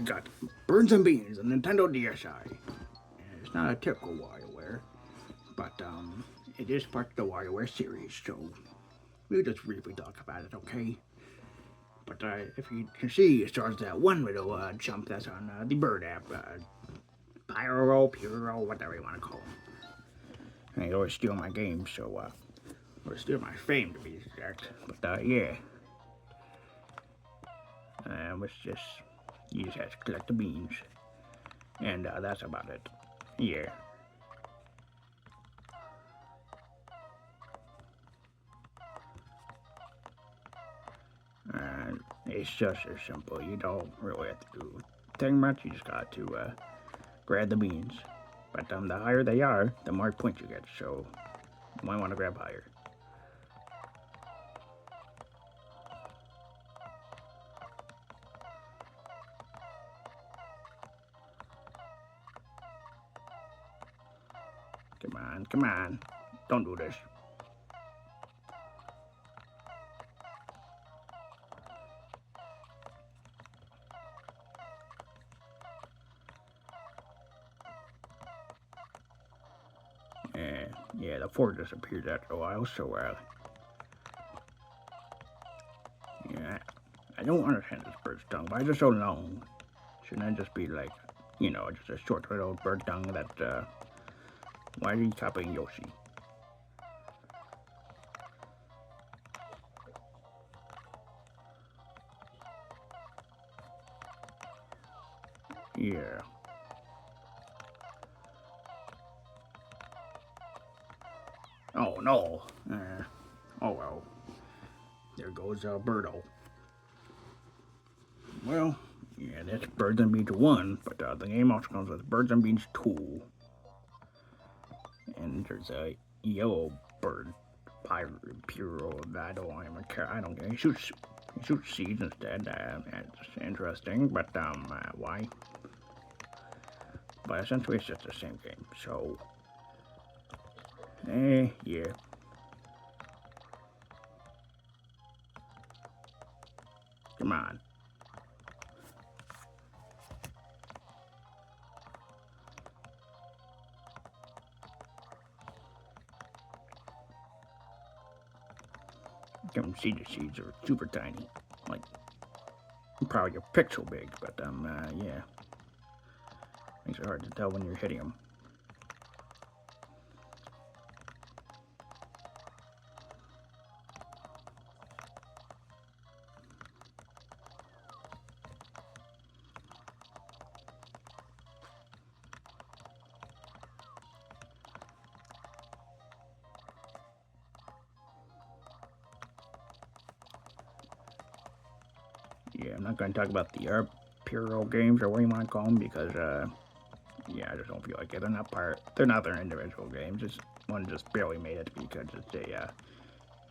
got Birds and Beans, a Nintendo DSi. And it's not a typical WarioWare, but it is part of the WarioWare series, so we'll just briefly talk about it, okay? But if you can see, it starts that one little jump that's on the Bird app, Pyro, whatever you want to call them. And they always steal my games, so or steal my fame to be exact. But yeah, let's just you just have to collect the beans, and that's about it. Yeah. And it's just as simple. You don't really have to do anything much. You just got to grab the beans. But the higher they are, the more points you get. So you might want to grab higher. Come on. Don't do this. Yeah, the fort disappeared after a while, so yeah, I don't understand this bird's tongue. Why is it so long? Shouldn't it just be like, just a short little bird tongue that, why are you copying Yoshi? Yeah. Oh no. Oh well. There goes Birdo. Well, yeah, that's Birds and Beans 1, but the game also comes with Birds and Beans 2. And there's a yellow bird, Pyro. I don't care. I don't care. He shoots seeds instead. It's interesting, but why? But essentially, it's just the same game. So, yeah. Come on. You can see the seeds are super tiny, like probably a pixel big. But yeah, makes it hard to tell when you're hitting them. Yeah, I'm not going to talk about the Puro games or what you want to call them because, yeah, I just don't feel like it. They're not their individual games. One just barely made it because it's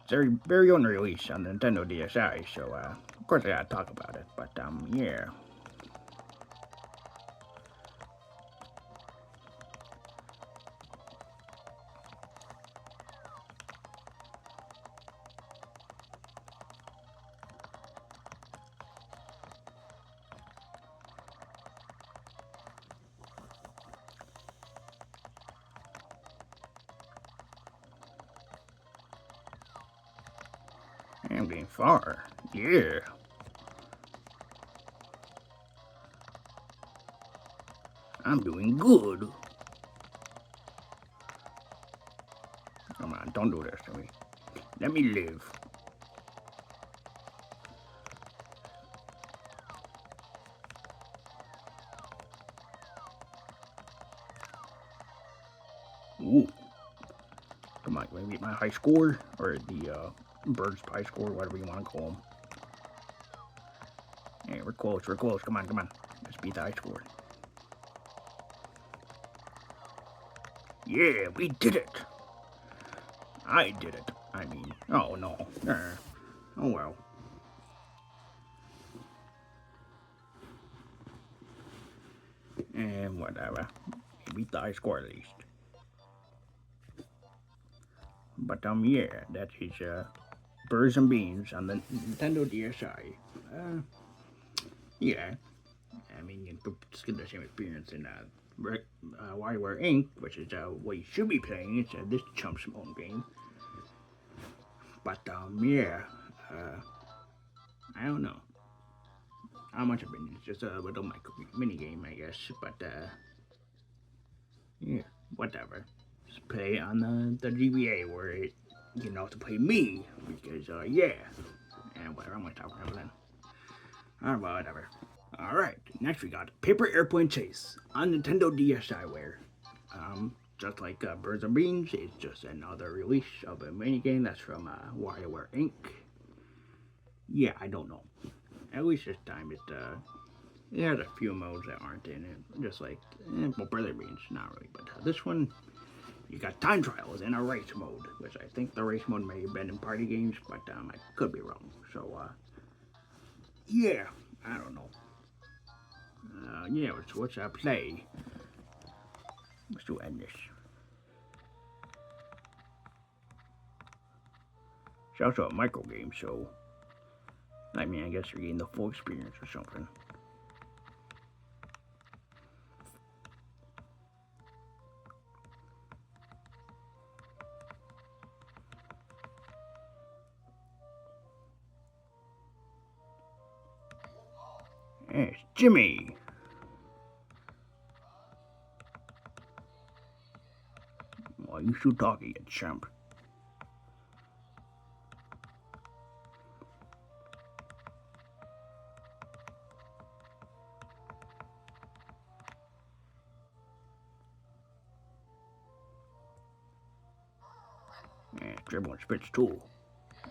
their very own release on the Nintendo DSi. So, of course, I gotta talk about it. But, yeah. I'm getting far. Yeah. I'm doing good. Come on, don't do this to me. Let me live. Ooh. Come on, can we beat my high score? Or the bird's high score, whatever you want to call them. Hey, we're close. Come on. Let's beat the high score. Yeah, we did it. I did it. I mean, oh no. Oh well. And whatever. We beat the high score at least. But yeah, that is Birds and Beans on the Nintendo DSi. Yeah. I mean, just get the same experience in WarioWare Inc., which is what you should be playing. It's this chump's own game. But yeah, I don't know how much I've been. It's just a little mini game, I guess. But yeah, whatever. Just play on the GBA where you know to play me because yeah, and whatever. I'm gonna talk about then. Whatever. Alright, next we got Paper Airplane Chase on Nintendo DSiWare. Just like Birds and Beans, it's just another release of a minigame that's from WarioWare Inc. Yeah, I don't know. At least this time it has a few modes that aren't in it. Just like, well, Birds and Beans, not really. But this one, you got time trials and a race mode, which I think the race mode may have been in party games, but I could be wrong. So, yeah, I don't know. Yeah, let's play. Let's do end this. It's also a micro game, so I mean, I guess you're getting the full experience or something. Hey, it's Jimmy. Well, you should talk, you chump. Yeah, dribbling spits too.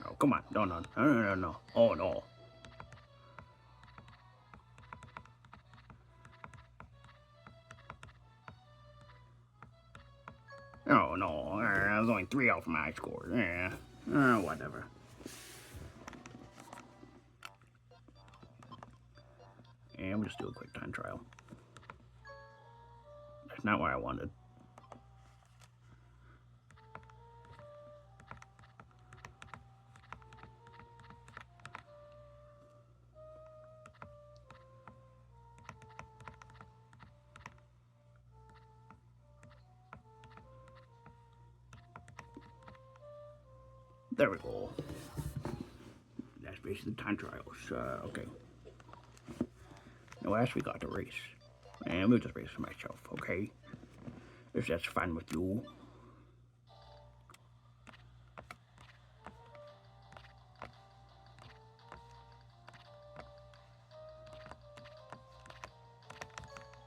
Oh, come on. No. Oh, no. Oh, no. There's only 3 out from my score. Yeah. Whatever. And we'll just do a quick time trial. That's not what I wanted. There we go. That's basically the time trials. Okay. Now, last we got the race. And we'll just race for myself, okay? If that's fine with you.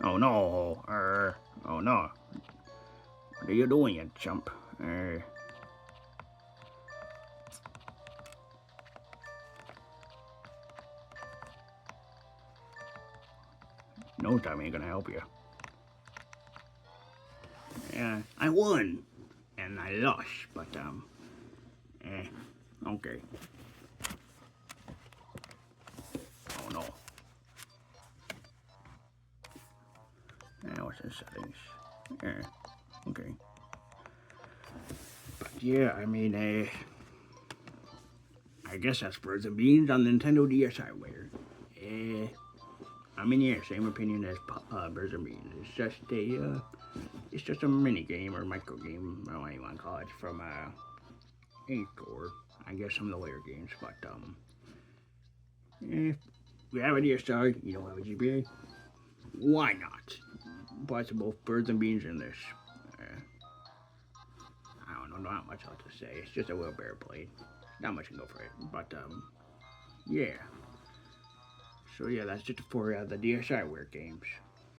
Oh no, oh no. What are you doing, you chump? No time ain't gonna help you. Yeah, I won, and I lost, but okay. Oh no. What's in settings? Okay. But yeah, I mean, I guess that's Birds and Beans on Nintendo DSiWare. I mean, yeah, same opinion as Birds and Beans. It's just a mini game or micro game, or what you want to call it, from Inc. or I guess some of the later games. But if we have a DSi, you don't have a GBA, why not? But both Birds and Beans in this. I don't know, not much else to say. It's just a little better played. Not much can go for it, but yeah. So yeah, that's just for the DSiWare games.